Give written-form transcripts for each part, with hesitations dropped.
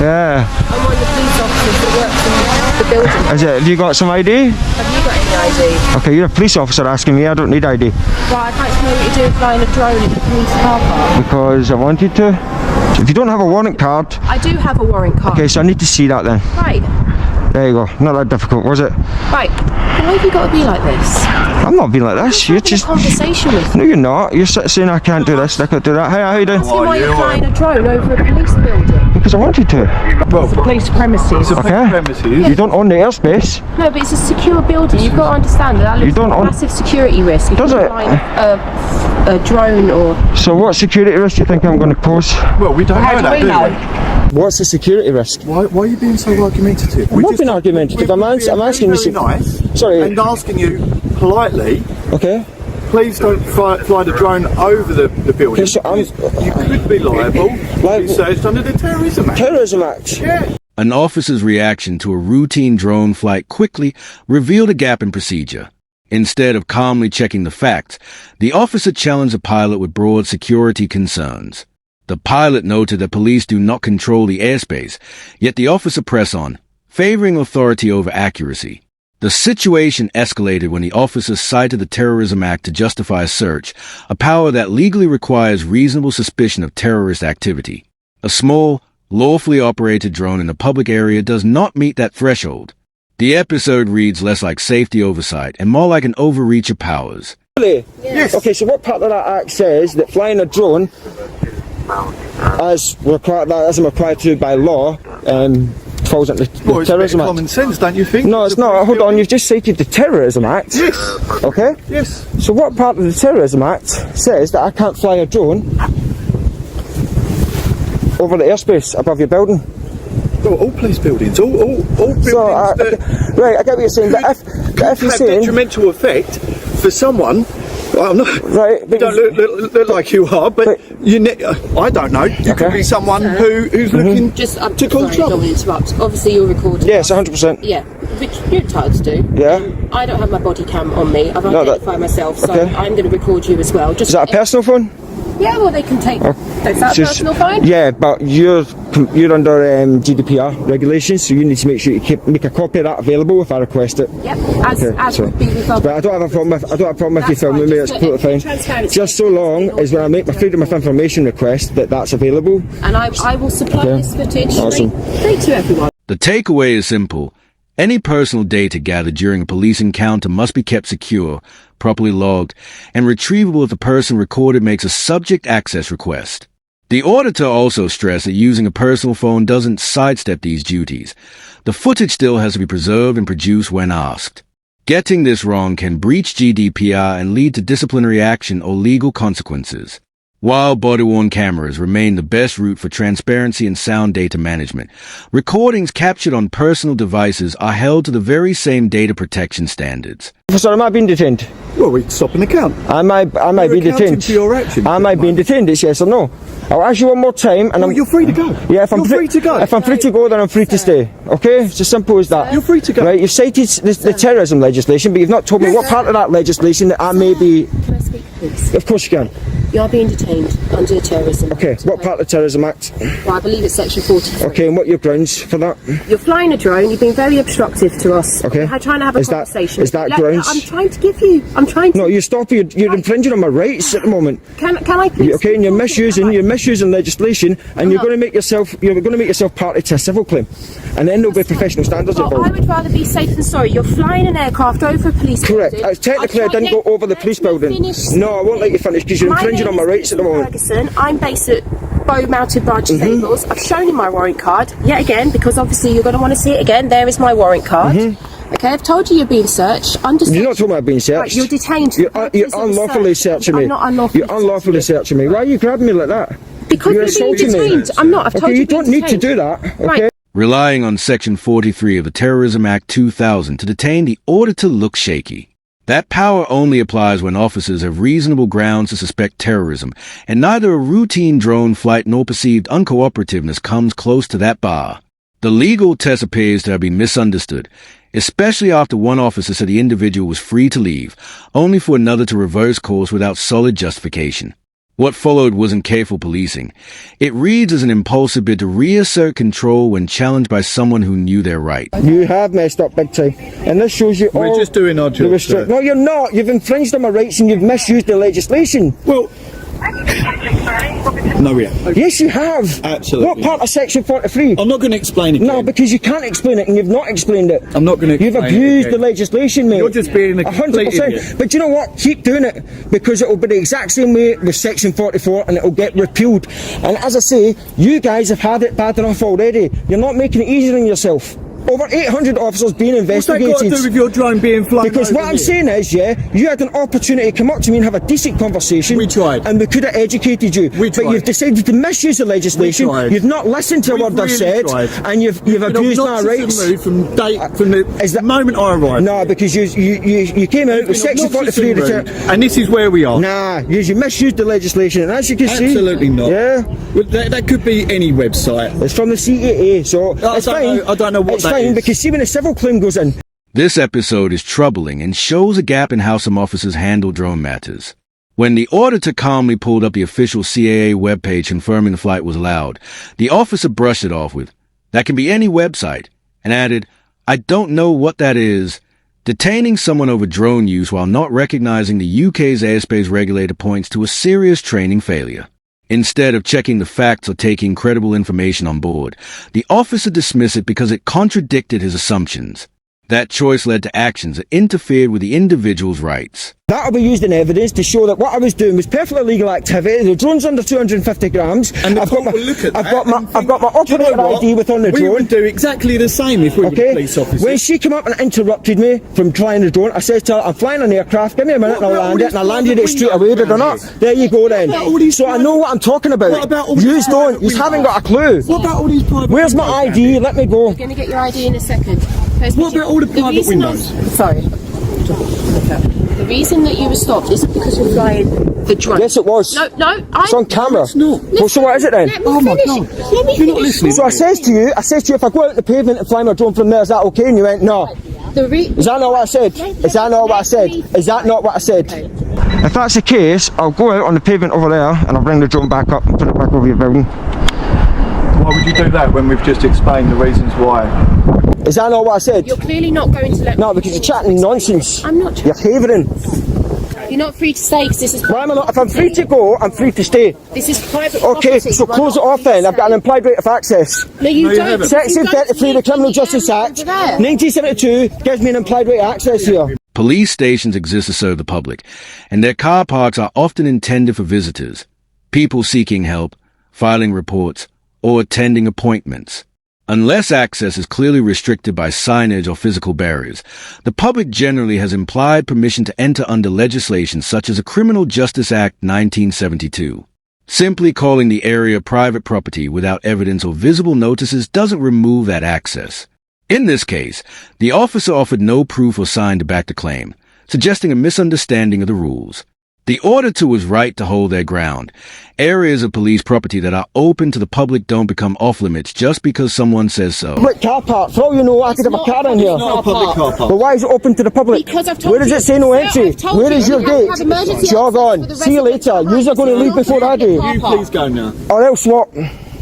Yeah. I'm one of the police officers that works in the building. Is it? Have you got some ID? Have you got any ID? Okay, you're a police officer asking me. I don't need ID. Right, I'd like to know what you're doing flying a drone in the police car park. Because I wanted to. So if you don't have a warrant card. I do have a warrant card. Okay, so I need to see that then. Right. There you go. Not that difficult, was it? Right. Why have you got to be like this? I'm not being like this. You're just. a conversation with me. No, you're not. You're saying I can't do this. I can't do that. Hey, how you doing? Asking why you're flying a drone over a police building. Because I wanted to. Well, It's a police premises. Okay. premises. You don't own the airspace. No, but it's a secure building. You've got to understand that looks like a massive security risk. If Does you're it? flying a drone or... So what security risk do you think I'm going to pose? Well, we don't know that, do we? What's the security risk? Why are you being so argumentative? I'm not being argumentative. I'm asking you. Very nice. Sorry. And asking you politely. Okay. Please don't fly the drone over the building. Okay, so you could be liable. Be searched under the Terrorism Act. Terrorism Act. Yeah. An officer's reaction to a routine drone flight quickly revealed a gap in procedure. Instead of calmly checking the facts, the officer challenged the pilot with broad security concerns. The pilot noted that police do not control the airspace, yet the officer pressed on, favoring authority over accuracy. The situation escalated when the officer cited the Terrorism Act to justify a search, a power that legally requires reasonable suspicion of terrorist activity. A small, lawfully operated drone in a public area does not meet that threshold. The episode reads less like safety oversight and more like an overreach of powers. Really? Yes. Okay, so what part of that act says that flying a drone, as required to by law, falls into the Well, it's Terrorism Act? common sense, don't you think? No, it's not. Hold on, you've just cited the Terrorism Act. Yes. Okay? Yes. So what part of the Terrorism Act says that I can't fly a drone over the airspace above your building? Well, all police buildings, all buildings that right, I get what you're saying, but if you're have saying... detrimental effect for someone. Well, I'm not. Right, You don't look like you are, but I don't know. You could be someone who's looking Just to sorry, cause trouble. don't interrupt. Obviously, you're recording. Yes, 100%. Yeah, which you're entitled to do. Yeah. I don't have my body cam on me. I've No, identified myself, so okay. I'm going to record you as well. Just Is that a personal phone? Yeah, well, they can take. Is that a personal phone? Yeah, but you're under GDPR regulations, so you need to make sure you make a copy of that available if I request it. Yep. As would be with But I don't have a problem if you filming me. It's completely fine. Just so long as when I make my freedom of information request that's available. And I will supply this footage Awesome. straight to everyone. The takeaway is simple. Any personal data gathered during a police encounter must be kept secure, properly logged, and retrievable if the person recorded makes a subject access request. The auditor also stressed that using a personal phone doesn't sidestep these duties. The footage still has to be preserved and produced when asked. Getting this wrong can breach GDPR and lead to disciplinary action or legal consequences. While body-worn cameras remain the best route for transparency and sound data management, recordings captured on personal devices are held to the very same data protection standards. Officer, am I being detained? Well, we stop an account. Am I being detained? For your actions, am I being detained? It's yes or no. I'll ask you one more time, and you're free to go. Yeah, if I'm free to go. If I'm free to go, then I'm free to stay. Okay, it's as simple as that. You're free to go. Right, you've cited the terrorism legislation, but you've not told me what part of that legislation that I may be. Can I speak, please? Of course you can. You are being detained under the Terrorism Act. Okay, what part of the Terrorism Act? Well, I believe it's section 43. Okay, and what are your grounds for that? You're flying a drone. You've been very obstructive to us. Okay. I'm trying to have a conversation. Is that grounds? I'm trying to give you. No, you stop. You're infringing on my rights at the moment. Can I please? Okay, and you're misusing legislation, and you're going to make yourself party to a civil claim, and then there'll be professional standards Well, involved. I would rather be safe than sorry. You're flying an aircraft over a police Correct. building. Technically, I didn't go over the police building. No, I won't let you finish because you're infringing on my rights at the moment. Ferguson. I'm based at Bow Mounted Branch Stables. I've shown you my warrant card yet again because obviously you're going to want to see it again. There is my warrant card. Okay, I've told you you're being searched. You're not talking about being searched. Right, you're detained. You're unlawfully searching me. I'm not unlawfully. You're unlawfully searching me. Why are you grabbing me like that? Because you're being detained. I'm not. I've told you don't need to do that. Okay. Right. Relying on Section 43 of the Terrorism Act 2000 to detain the auditor looks shaky. That power only applies when officers have reasonable grounds to suspect terrorism, and neither a routine drone flight nor perceived uncooperativeness comes close to that bar. The legal test appears to have been misunderstood, especially after one officer said the individual was free to leave, only for another to reverse course without solid justification. What followed wasn't careful policing. It reads as an impulsive bid to reassert control when challenged by someone who knew their right. You have messed up big time. And this shows you all... We're just doing our job, sir. No, you're not. You've infringed on my rights and you've misused the legislation. Well... No, we haven't. Yes, you have. Absolutely. What part of Section 43? I'm not going to explain it. No, because you can't explain it and you've not explained it. I'm not going to You've explain abused it the legislation, mate. You're just being a complete idiot. But you know what? Keep doing it, because it will be the exact same way with Section 44 and it will get repealed. And as I say, you guys have had it bad enough already. You're not making it easier on yourself. Over 800 officers being investigated. What's that got to do with your drone being flown Because what I'm saying is, yeah, you had an opportunity to come up to me and have a decent conversation. We tried. And we could have educated you. We tried. But you've decided to misuse the legislation. We tried. You've not listened to a word I've said. Tried. And you've abused my rights. From the moment I arrived. No, because you came out with Section 43 return. And this is where we are. Nah, you misused the legislation. And as you can see... Absolutely not. Yeah. Well, that could be any website. It's from the CAA, so it's fine. I don't know what it's that fine, is. because see when a civil claim goes in... This episode is troubling and shows a gap in how some officers handle drone matters. When the auditor calmly pulled up the official CAA webpage confirming the flight was allowed, the officer brushed it off with, "That can be any website," and added, "I don't know what that is." Detaining someone over drone use while not recognizing the UK's airspace regulator points to a serious training failure. Instead of checking the facts or taking credible information on board, the officer dismissed it because it contradicted his assumptions. That choice led to actions that interfered with the individual's rights. That'll be used in evidence to show that what I was doing was perfectly legal activity. The drone's under 250 grams. And I've got my operator ID with on the drone. We would do exactly the same if we were police officers. When she came up and interrupted me from flying the drone, I said to her, "I'm flying an aircraft, give me a minute and I'll land it," and I landed it straight away, did I not? There you go then. So I know what I'm talking about. You don't. You haven't got a clue. What about all these private... Where's my ID? Let me go. You're going to get your ID in a second. What about all the private windows? Sorry. The reason that you were stopped isn't because you're flying the drone. Yes, it was. No, it's on camera. It's not. Well, so what is it then? Oh my God. You're not listening. So I says to you, if I go out the pavement and fly my drone from there, is that okay? And you went, no. Is that not what I said? Is that not what I said? Is that not what I said? If that's the case, I'll go out on the pavement over there and I'll bring the drone back up and put it back over your building. Why would you do that when we've just explained the reasons why? Is that not what I said? You're clearly not going to let me... No, because you're chatting nonsense. I'm not... You're havering. You're not free to stay because this is... Why am I not? If I'm free to go, I'm free to stay. This is private property. Okay, so close it off then. I've got an implied right of access. No, you don't. Section 33 of the Criminal Justice Act, 1972, gives me an implied right of access here. Police stations exist to serve the public, and their car parks are often intended for visitors, people seeking help, filing reports, or attending appointments. Unless access is clearly restricted by signage or physical barriers, the public generally has implied permission to enter under legislation such as the Criminal Justice Act 1972. Simply calling the area private property without evidence or visible notices doesn't remove that access. In this case, the officer offered no proof or sign to back the claim, suggesting a misunderstanding of the rules. The auditor was right to hold their ground. Areas of police property that are open to the public don't become off-limits just because someone says so. Public car park. For all you know, I could have a car in here. It's not a public car park. But why is it open to the public? Because I've told Where does you. it say no Sir, entry? I've told Where you is your you have to have gate? emergency Jog access on. for the See you later. residents. You're going to leave before I do. You please go now. Or else what?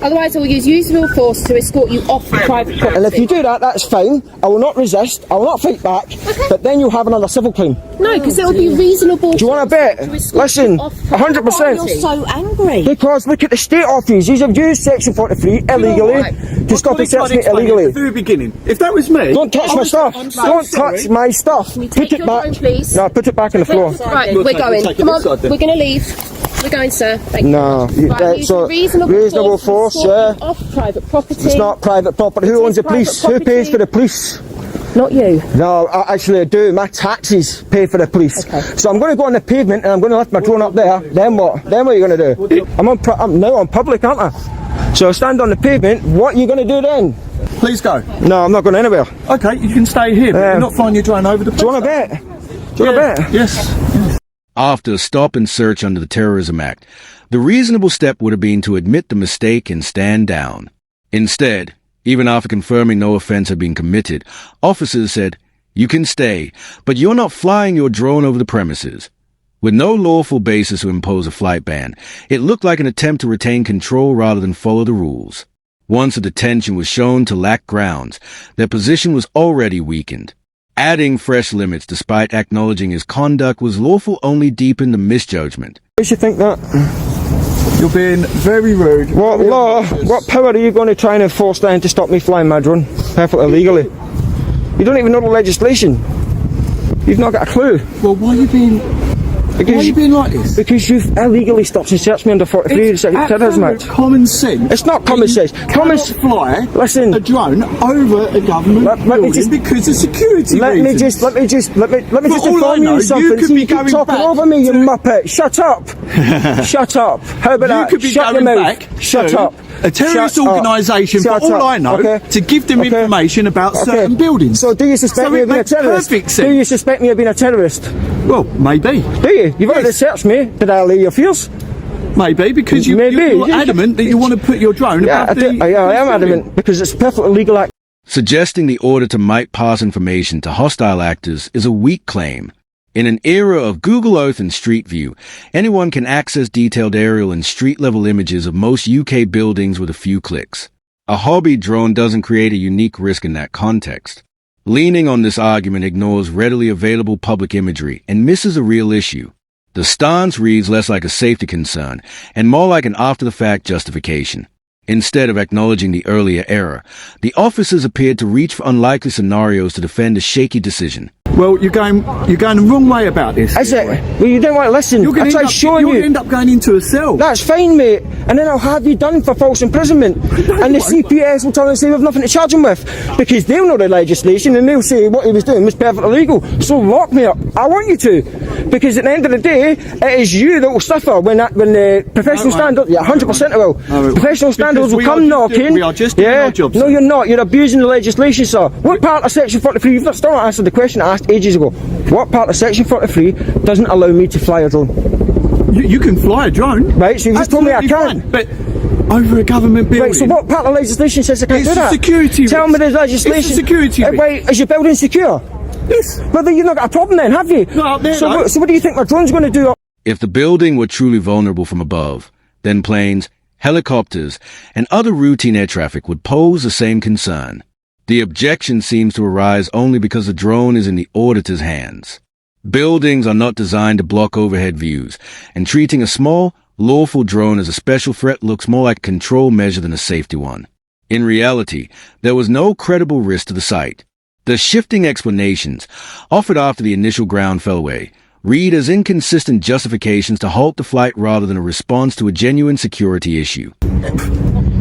Otherwise, I will use usable force to escort you off the private property. And if you do that, that's fine. I will not resist. I will not fight back. Okay. But then you'll have another civil claim. No, because it will be reasonable. Do you want a bet? Listen, 100%. You're so angry. Because look at the state office. These have used Section 43 illegally to stop and search me illegally. At the very beginning. If that was me... Don't touch my stuff. Don't touch my stuff. Can you Put take it your back. phone, please? No, put it back on the floor. Right, We'll we're take- going. we'll take Come it on, this side then. we're going to leave. We're going, sir. Thank No, you. Right, that's using reasonable force, to escort yeah. you off private property. It's not private property. Who It owns is the police? private Who pays property. for the police? Not you. No, actually I do. My taxes pay for the police. Okay. So I'm going to go on the pavement and I'm going to lift my drone up there. Then what? Then what are you going to do? I'm now on public, aren't I? So I stand on the pavement. What are you going to do then? Please go. No, I'm not going anywhere. Okay, you can stay here, but you're not flying your drone over the... Do you want to bet? Do you want to bet? Yes. After a stop and search under the Terrorism Act, the reasonable step would have been to admit the mistake and stand down. Instead, even after confirming no offense had been committed, officers said, "You can stay, but you're not flying your drone over the premises." With no lawful basis to impose a flight ban, it looked like an attempt to retain control rather than follow the rules. Once a detention was shown to lack grounds, their position was already weakened. Adding fresh limits despite acknowledging his conduct was lawful only deepened the misjudgment. What you think that? You're being very rude. What law, what power are you going to try and enforce then to stop me flying my drone perfectly legally? You don't even know the legislation. You've not got a clue. Well, why are you being like this? Because you've illegally stopped and searched me under 43. It's absolute common sense. It's not common sense. Fly Listen, a drone over a government building because of security reasons. Let me just all I inform know, you something. you could So be you keep going talking back over me, you to- muppet. Shut up. Shut up. How about You that? could be Shut your going mouth. back Shut to up. a terrorist Shut up. organisation, for Shut all up. I know, Okay. to give them Okay. information about certain buildings. So do you suspect So me it of being a makes terrorist? perfect Do sense. you suspect me of being a terrorist? Well, maybe. Do you? You've already Yes. searched me. Did I allay your fears? Maybe, because you're adamant that you want to put your drone Yeah, above I am building. adamant because it's a perfectly legal act. Suggesting the auditor might pass information to hostile actors is a weak claim. In an era of Google Earth and Street View, anyone can access detailed aerial and street-level images of most UK buildings with a few clicks. A hobby drone doesn't create a unique risk in that context. Leaning on this argument ignores readily available public imagery and misses a real issue. The stance reads less like a safety concern and more like an after-the-fact justification. Instead of acknowledging the earlier error, the officers appeared to reach for unlikely scenarios to defend a shaky decision. Well, you're going the wrong way about this. Is it? Well, you don't want to listen. You're I going tried showing to you. end up going into a cell. That's fine, mate. And then I'll have you done for false imprisonment. And the CPS will turn and say we've nothing to charge him with. Because they'll know the legislation and they'll say what he was doing was perfectly legal. So lock me up. I want you to. Because at the end of the day, it is you that will suffer when the professional standards... Yeah, 100% it will. Professional standards will come knocking. We are just doing our jobs. No, you're not. You're abusing the legislation, sir. What part of Section 43... You've still not answered the question I asked ages ago. What part of Section 43 doesn't allow me to fly a drone? You can fly a drone. Right, so you just told me I Absolutely can't. fine, but over a government building. Right, so what part of legislation says I can't It's do a that? security Tell risk. me the legislation. It's a security risk. Wait, is your building secure? Yes. Well, then you've not got a problem then, have you? No, there, so, no. so what do you think my drone's going to do? If the building were truly vulnerable from above, then planes, helicopters, and other routine air traffic would pose the same concern. The objection seems to arise only because the drone is in the auditor's hands. Buildings are not designed to block overhead views, and treating a small, lawful drone as a special threat looks more like a control measure than a safety one. In reality, there was no credible risk to the site. The shifting explanations, offered after the initial ground fell away, read as inconsistent justifications to halt the flight rather than a response to a genuine security issue.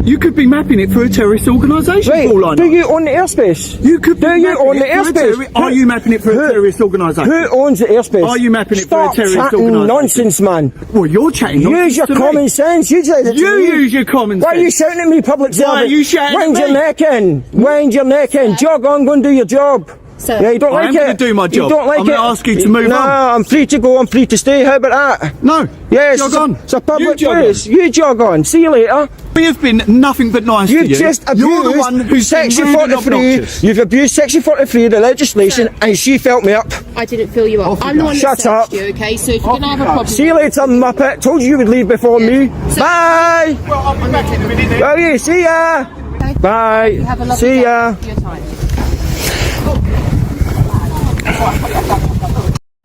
You could be mapping it for a terrorist organisation. Right, for all I know. do you own the airspace? You could be do you mapping own the it for a airspace? Are you mapping it for a terrorist organisation? Who owns the airspace? Are you mapping it for a terrorist Stop chatting organisation? nonsense, man. Well, you're chatting Use nonsense your to me. common sense. You say that to You me. use your common sense. Why are you shouting at me, public servant? Why are you shouting at Wind your me? neck in. Wind your neck in. Jog on, go and do your job. Sir. Yeah, you don't I like am it. gonna do my You job. don't like I'm it. gonna ask you to move no, on. I'm free to go. I'm free to stay. How about that? No. Yes, Jog on. It's a public You jog place. on. You jog on. See you later. We have been nothing but nice You've to you. just You're the one abused who's been Section rude and 43. obnoxious. You've abused Section 43 of the legislation, and she felt me up. I didn't fill you up. Off you I'm the go. one that Shut up. searched you, okay? So if you're going to have a you go. problem... See you later, Muppet. Told you you would leave before me. So- Bye. Well, I'll be back in a minute then. Oh, yeah. See ya. Okay. Bye. Have a lovely See day. ya. For your time.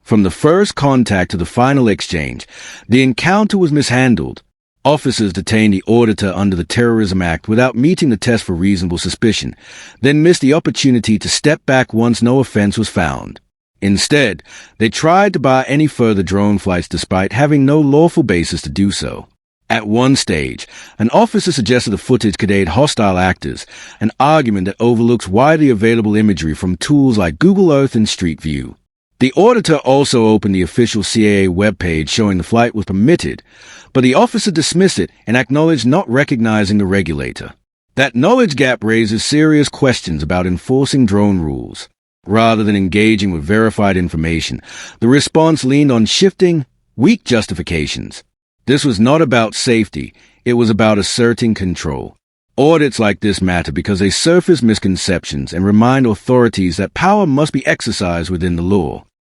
From the first contact to the final exchange, the encounter was mishandled. Officers detained the auditor under the Terrorism Act without meeting the test for reasonable suspicion, then missed the opportunity to step back once no offense was found. Instead, they tried to bar any further drone flights despite having no lawful basis to do so. At one stage, an officer suggested the footage could aid hostile actors, an argument that overlooks widely available imagery from tools like Google Earth and Street View. The auditor also opened the official CAA webpage showing the flight was permitted, but the officer dismissed it and acknowledged not recognizing the regulator. That knowledge gap raises serious questions about enforcing drone rules. Rather than engaging with verified information, the response leaned on shifting, weak justifications. This was not about safety, it was about asserting control. Audits like this matter because they surface misconceptions and remind authorities that power must be exercised within the law.